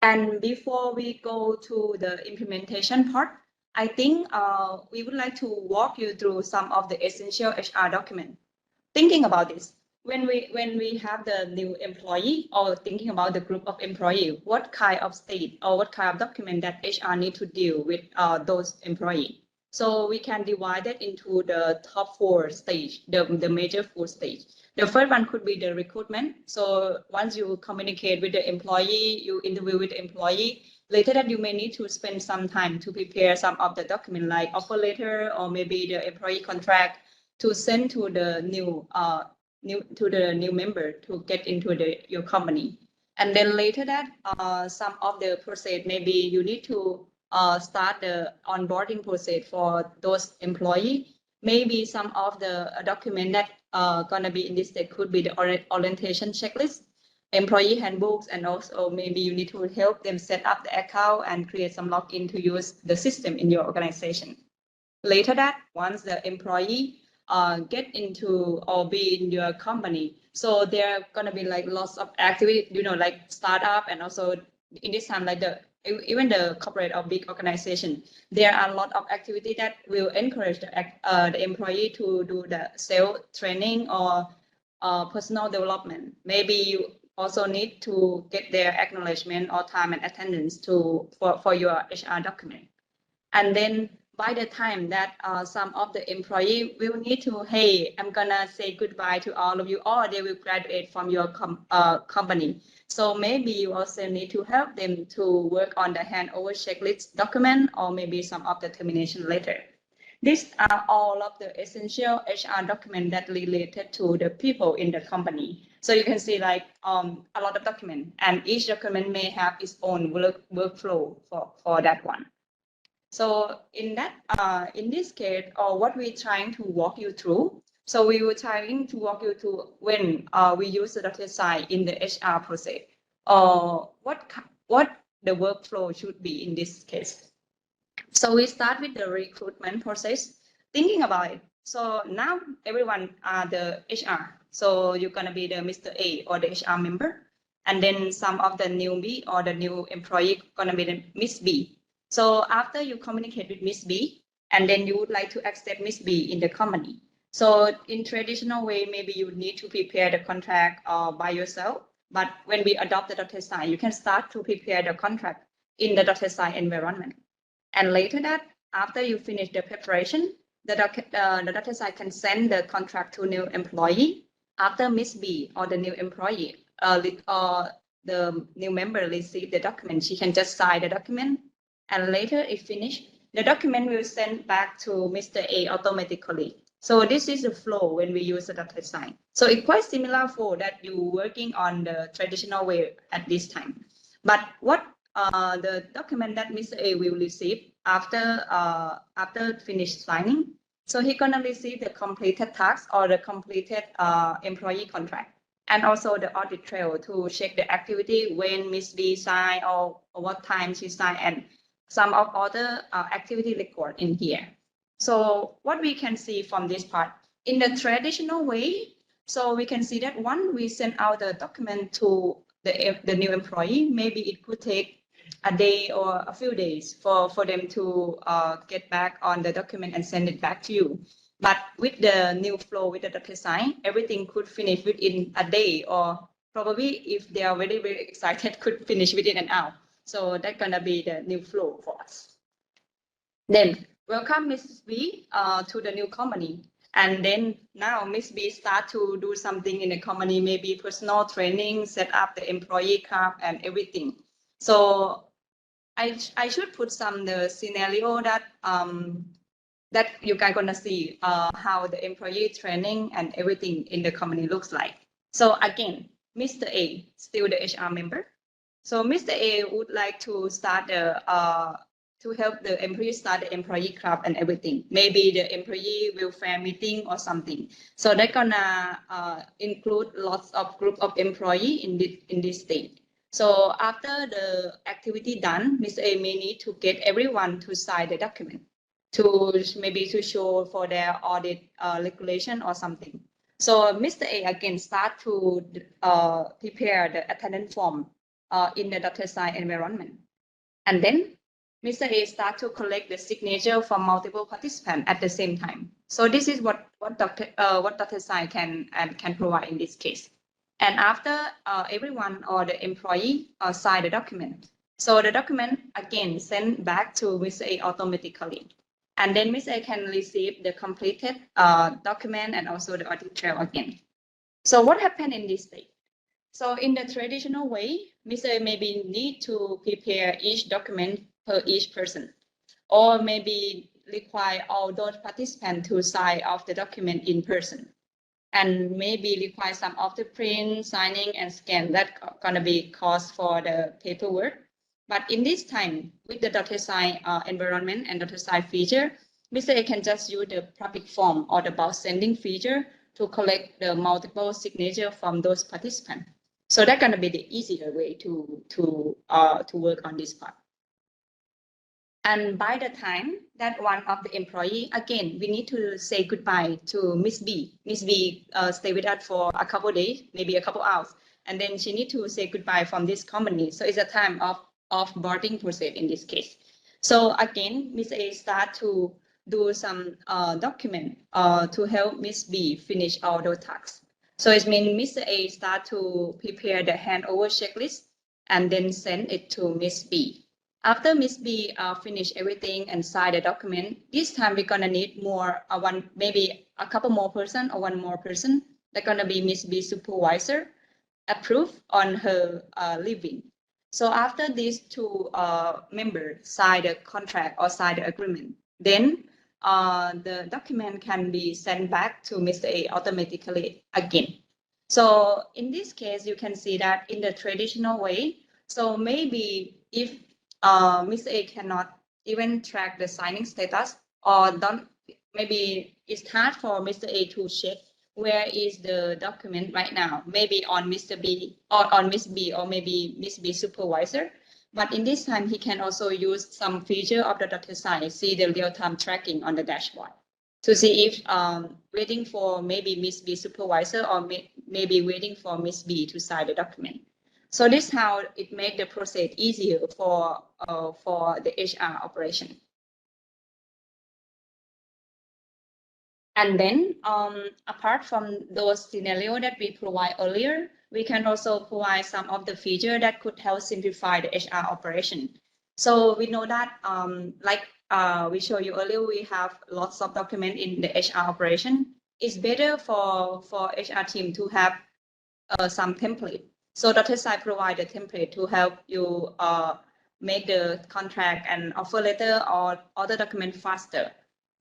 And before we go to the implementation part, I think we would like to walk you through some of the essential HR documents. Thinking about this, when we have the new employee or thinking about the group of employee, what kind of state or what kind of document that HR need to deal with those employee? So we can divide it into the top 4 stage, the major 4 stage. The first one could be the recruitment. So once you communicate with the employee, you interview with the employee, later that you may need to spend some time to prepare some of the document like offer letter or maybe the employee contract to send to the new member to get into your company. And then later that some of the process, maybe you need to start the onboarding process for those employees. Maybe some of the document that gonna be in this state could be the orientation checklist, employee handbooks, and also maybe you need to help them set up the account and create some login to use the system in your organization. Later that, once the employee get into or be in your company, so there are gonna be like lots of activity, like startup, and also in this time, like even the corporate or big organization, there are a lot of activity that will encourage the employee to do the self training or personal development. Maybe you also need to get their acknowledgement or time and attendance for your HR document. And then by the time that some of the employee will need to, hey, I'm gonna say goodbye to all of you, or they will graduate from your company. So maybe you also need to help them to work on the handover checklist document or maybe some of the termination letter. These are all of the essential HR documents that related to the people in the company. So you can see like a lot of documents, and each document may have its own workflow for that one. So in this case, what we're trying to walk you through, so we were trying to walk you through when we use the DottedSign in the HR process, what the workflow should be in this case. So we start with the recruitment process, thinking about it. So now everyone are the HR. So you're gonna be the Mr. A or the HR member, and then some of the newbie or the new employee gonna be the Miss B. So after you communicate with Miss B, and then you would like to accept Miss B in the company. So in traditional way, maybe you need to prepare the contract by yourself. But when we adopt the DottedSign, you can start to prepare the contract in the DottedSign environment. And later that, after you finish the preparation, the DottedSign can send the contract to new employee. After Miss B or the new employee or the new member receive the document, she can just sign the document. And later if finished, the document will send back to Mr. A automatically. So this is the flow when we use the DottedSign. So it's quite similar for that you working on the traditional way at this time. But what the document that Mr. A will receive after finished signing, so he's gonna receive the completed task or the completed employee contract, and also the audit trail to check the activity when Miss B signed or what time she signed, and some of other activity record in here. So what we can see from this part, in the traditional way, so we can see that when we send out the document to the new employee, maybe it could take a day or a few days for them to get back on the document and send it back to you. But with the new flow with the DottedSign, everything could finish within a day, or probably if they are very, very excited, could finish within an hour. So that's gonna be the new flow for us. Then welcome Mrs. B to the new company. And then now Miss B start to do something in the company, maybe personal training, set up the employee card and everything. So I should put some the scenario that that you guys gonna see how the employee training and everything in the company looks like. So again, Mr. A, still the HR member. So Mr. A would like to start the to help the employee start the employee club and everything. Maybe the employee welfare meeting or something. So they're gonna include lots of group of employee in this stage. So after the activity done, Mr. A may need to get everyone to sign the document to maybe to show for their audit regulation or something. So Mr. A again start to prepare the attendance form in the DottedSign environment. And then Mr. A start to collect the signature from multiple participants at the same time. So this is what DottedSign can provide in this case. And after everyone or the employee sign the document, so the document again sent back to Mr. A automatically. And then Ms. A can receive the completed document and also the audit trail again. So what happened in this stage? So in the traditional way, Ms. A maybe need to prepare each document per each person, or maybe require all those participants to sign off the document in person, and maybe require some of the print, signing, and scan. That's gonna be cost for the paperwork. But in this time, with the DottedSign environment and DottedSign feature, Mr. A can just use the public form or the bulk sending feature to collect the multiple signature from those participants. So that's gonna be the easier way to work on this part. And by the time that one of the employee, again, we need to say goodbye to Miss B. Miss B stay with us for a couple of days, maybe a couple hours, and then she need to say goodbye from this company. So it's a time of boarding process in this case. So again, Miss A start to do some document to help Miss B finish all those tasks. So it means Mr. A start to prepare the handover checklist and then send it to Miss B. After Miss B finish everything and sign the document, this time we're gonna need more, maybe a couple more person or one more person. They're gonna be Miss B supervisor, approve on her leaving. So after these two members sign the contract or sign the agreement, then the document can be sent back to Mr. A automatically again. So in this case, you can see that in the traditional way. So maybe if Mr. A cannot even track the signing status, or don't, maybe it's hard for Mr. A to check where is the document right now, maybe on Mr. B or on Miss B or maybe Miss B supervisor. But in this time, he can also use some feature of the DottedSign, see the real-time tracking on the dashboard to see if waiting for maybe Miss B supervisor or maybe waiting for Miss B to sign the document. So this is how it makes the process easier for the HR operation. And then apart from those scenarios that we provide earlier, we can also provide some of the features that could help simplify the HR operation. So we know that like we showed you earlier, we have lots of documents in the HR operation. It's better for HR team to have some template. So DottedSign provide a template to help you make the contract and offer letter or other document faster.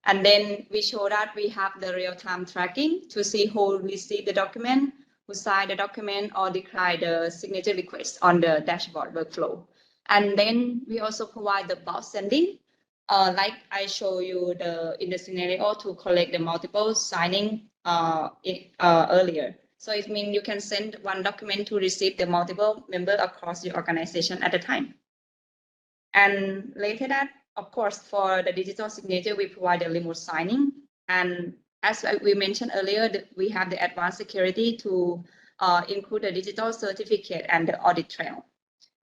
And then we show that we have the real-time tracking to see who received the document, who signed the document, or declined the signature request on the dashboard workflow. And then we also provide the bulk sending, like I show you in the scenario to collect the multiple signing earlier. So it means you can send one document to receive the multiple members across your organization at a time. And later that, of course, for the digital signature, we provide the remote signing. And as we mentioned earlier, we have the advanced security to include the digital certificate and the audit trail.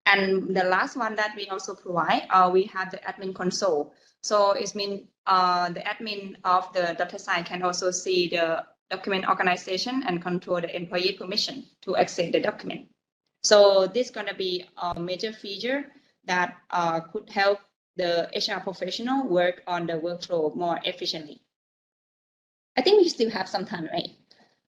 And the last one that we also provide, we have the admin console. So it means the admin of the DottedSign can also see the document organization and control the employee permission to access the document. So this is going to be a major feature that could help the HR professional work on the workflow more efficiently. I think we still have some time, right?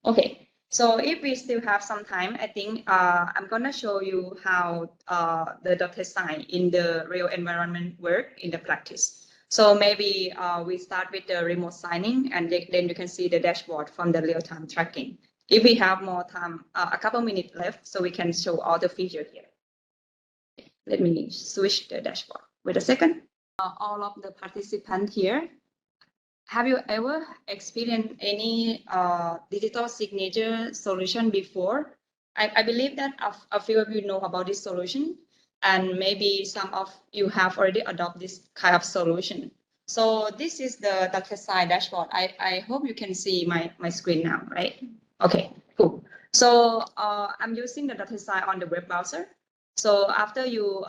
Okay, so if we still have some time, I think I'm going to show you how the DottedSign in the real environment work in the practice. So maybe we start with the remote signing, and then you can see the dashboard from the real-time tracking. If we have more time, a couple minutes left, so we can show all the features here. Let me switch the dashboard. Wait a second. All of the participants here, have you ever experienced any digital signature solution before? I believe that a few of you know about this solution, and maybe some of you have already adopted this kind of solution. So this is the DottedSign dashboard. I hope you can see my screen now, right? Okay, cool. So I'm using the DottedSign on the web browser. So after you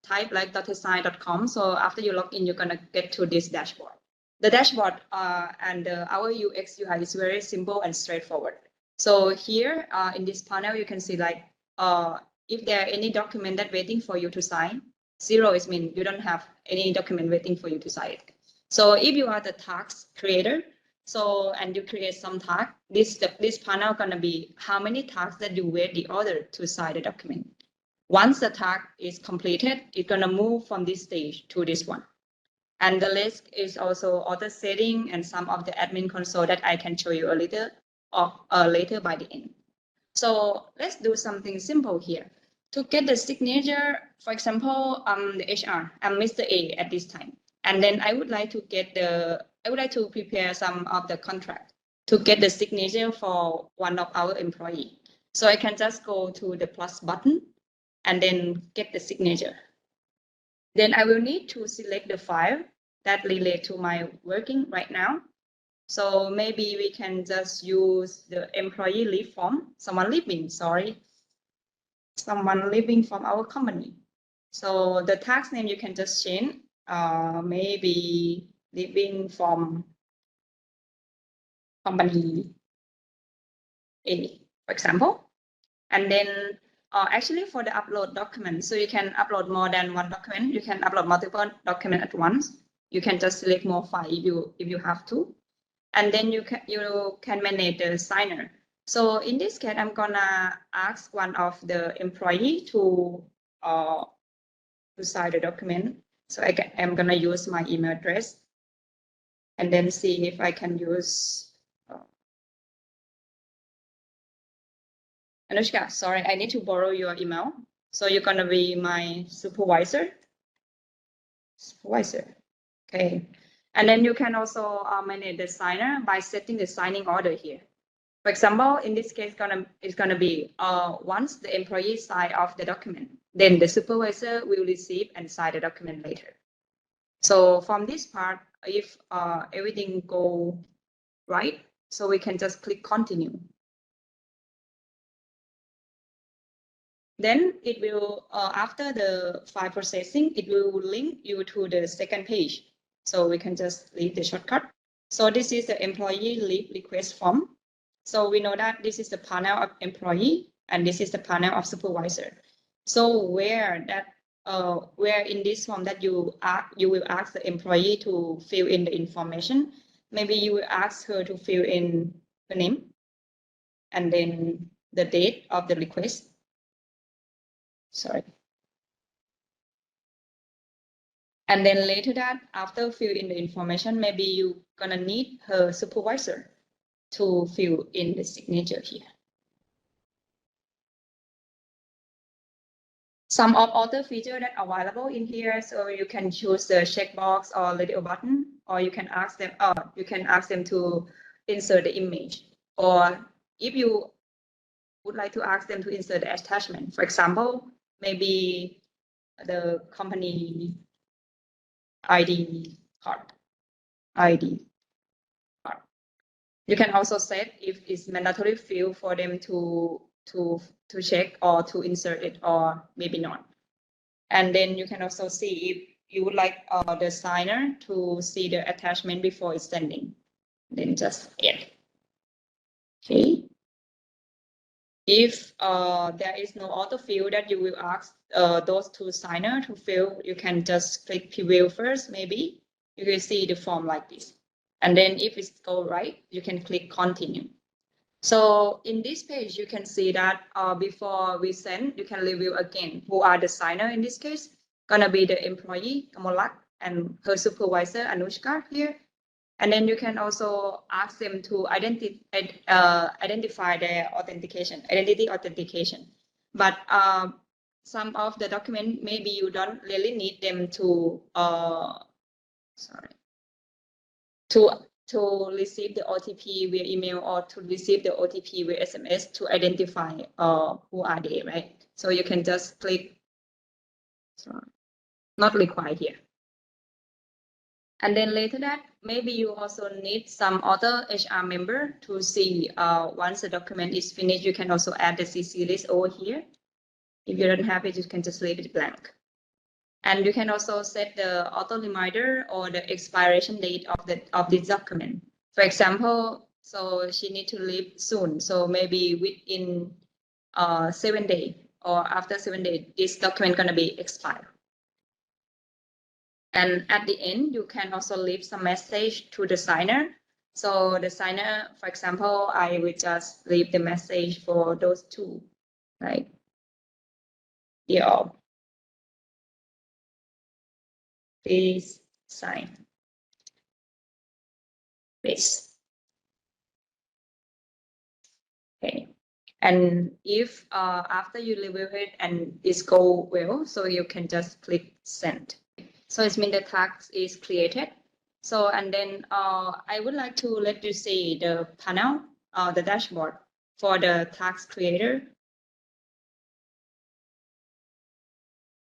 type like DottedSign.com, so after you log in, you're gonna get to this dashboard. The dashboard and our UX UI is very simple and straightforward. So here in this panel, you can see like if there are any document that waiting for you to sign, 0 is mean you don't have any document waiting for you to sign. So if you are the task creator, so and you create some task, this panel gonna be how many tasks that you wait the order to sign the document. Once the task is completed, it's gonna move from this stage to this one. And the list is also other setting and some of the admin console that I can show you a little later by the end. So let's do something simple here. To get the signature, for example, the HR, I'm Mr. A at this time. And then I would like to prepare some of the contract to get the signature for one of our employee. So I can just go to the plus button and then get the signature. Then I will need to select the file that relate to my working right now. So maybe we can just use the employee leave form, someone leaving from our company. So the task name you can just change, maybe leaving from company A, for example. And then actually for the upload document, so you can upload more than one document. You can upload multiple documents at once. You can just select more file if you have to. And then you can manage the signer. So in this case, I'm gonna ask one of the employee to sign the document. So I'm gonna use my email address and then see if I can use Anushka, sorry, I need to borrow your email. So you're gonna be my supervisor. Okay. And then you can also manage the signer by setting the signing order here. For example, in this case, it's gonna be once the employee sign off the document, then the supervisor will receive and sign the document later. So from this part, if everything go right, so we can just click continue. Then it will, after the file processing, it will link you to the second page. So we can just leave the shortcut. So this is the employee leave request form. So we know that this is the panel of employee and this is the panel of supervisor. So where in this form that you will ask the employee to fill in the information, maybe you will ask her to fill in the name and then the date of the request. Sorry. And then later that, after fill in the information, maybe you're gonna need her supervisor to fill in the signature here. Some of other features that are available in here, so you can choose the checkbox or little button, or you can ask them to insert the image, or if you would like to ask them to insert the attachment, for example, maybe the company ID card. You can also set if it's mandatory field for them to check or to insert it, or maybe not. And then you can also see if you would like the signer to see the attachment before it's sending. Then just add. Okay. If there is no auto field that you will ask those two signers to fill, you can just click preview first, maybe. You will see the form like this. And then if it's go right, you can click continue. So in this page, you can see that before we send, you can review again who are the signer in this case. Gonna be the employee, Kamolak, and her supervisor, Anushka, here. And then you can also ask them to identify their identity authentication. But some of the document, maybe you don't really need them to, to receive the OTP via email or to receive the OTP via SMS to identify who are they, right? So you can just click, not required here. And then later that, maybe you also need some other HR member to see once the document is finished, you can also add the CC list over here. If you don't have it, you can just leave it blank. And you can also set the auto reminder or the expiration date of this document. For example, so she need to leave soon. So maybe within 7 days or after 7 days, this document gonna be expired. And at the end, you can also leave some message to the signer. So the signer, for example, I will just leave the message for those two, right? Dear all, please sign this. Okay. And if after you review it and this go well, so you can just click send. So it means the task is created. So, and then I would like to let you see the panel, the dashboard for the task creator.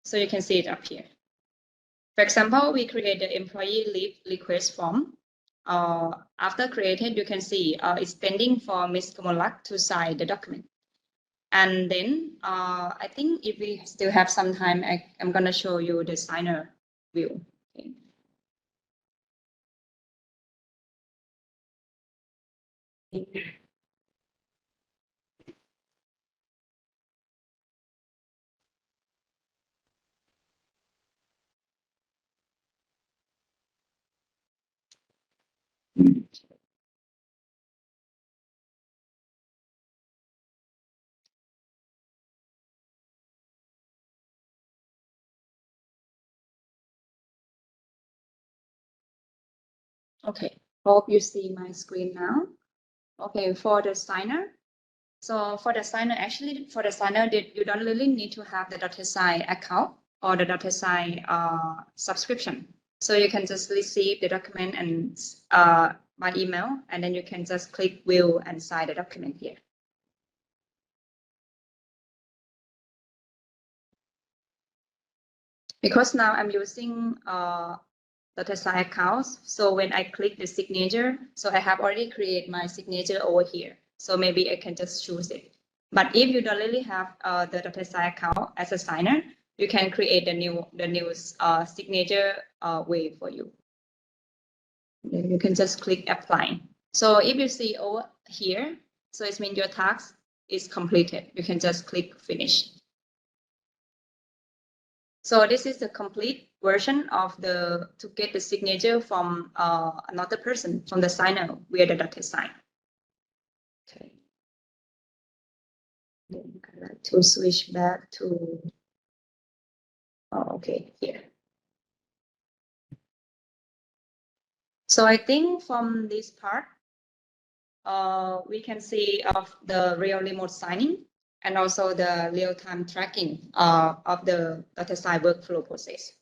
So you can see it up here. For example, we create the employee leave request form. After created, you can see it's pending for Ms. Kamolak to sign the document. And then I think if we still have some time, I'm going to show you the signer view. Okay. Okay, hope you see my screen now. Okay, for the signer. So for the signer, actually, for the signer, you don't really need to have the DottedSign account or the DottedSign subscription. So you can just receive the document and by email, and then you can just click view and sign the document here. Because now I'm using DottedSign accounts, so when I click the signature, so I have already created my signature over here. So maybe I can just choose it. But if you don't really have the DottedSign account as a signer, you can create the new signature way for you. Then you can just click apply. So if you see over here, so it means your task is completed. You can just click finish. So this is the complete version of to get the signature from another person, from the signer via the DottedSign. Okay. Then I like to switch back to, okay, here. So I think from this part, we can see of the real remote signing and also the real-time tracking of the DottedSign workflow process.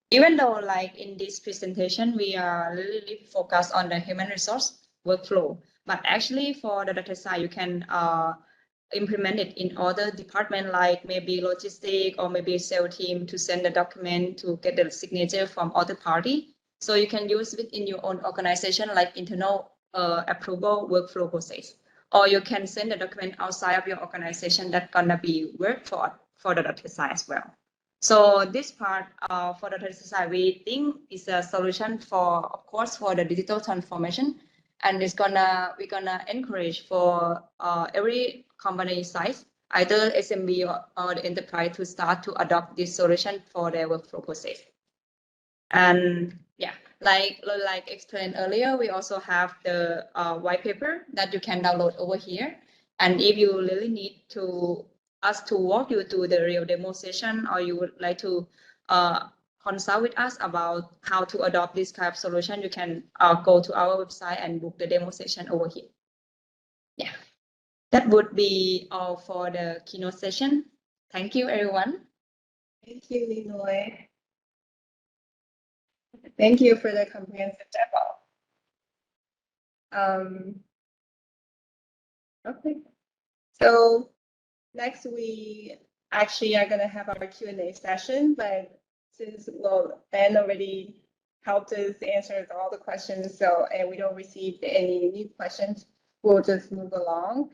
Even though like in this presentation, we are really focused on the human resource workflow, but actually for the DottedSign, you can implement it in other departments like maybe logistic or maybe sales team to send the document to get the signature from other party. So you can use it in your own organization like internal approval workflow process, or you can send the document outside of your organization that's gonna be work for the DottedSign as well. So this part for the DottedSign, we think is a solution for, of course, for the digital transformation, and we're gonna encourage for every company size, either SMB or the enterprise, to start to adopt this solution for their workflow process. And yeah, like explained earlier, we also have the white paper that you can download over here. And if you really need us to walk you through the real demo session, or you would like to consult with us about how to adopt this kind of solution, you can go to our website and book the demo session over here. Yeah, that would be all for the keynote session. Thank you, everyone. Thank you, Linoy. Thank you for the comprehensive demo. Okay, so next we actually are going to have our Q&A session, but since Ben already helped us answer all the questions, and we don't receive any new questions, we'll just move along.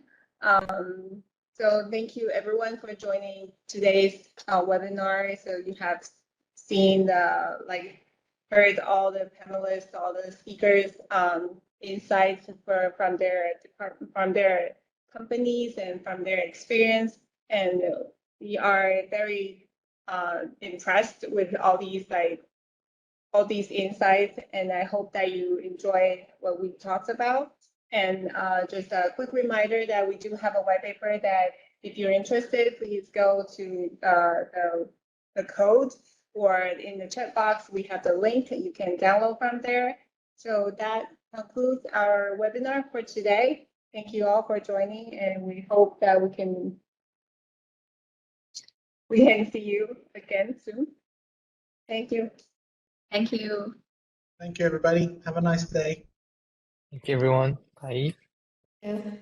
So thank you everyone for joining today's webinar. So you have seen heard all the panelists, all the speakers, insights from their companies and from their experience, and we are very impressed with all these insights, and I hope that you enjoy what we talked about. And just a quick reminder that we do have a white paper that if you're interested, please go to the code, or in the chat box, we have the link you can download from there. So that concludes our webinar for today. Thank you all for joining, and we hope that we can see you again soon. Thank you. Thank you. Thank you, everybody. Have a nice day. Thank you, everyone. Bye. Yeah.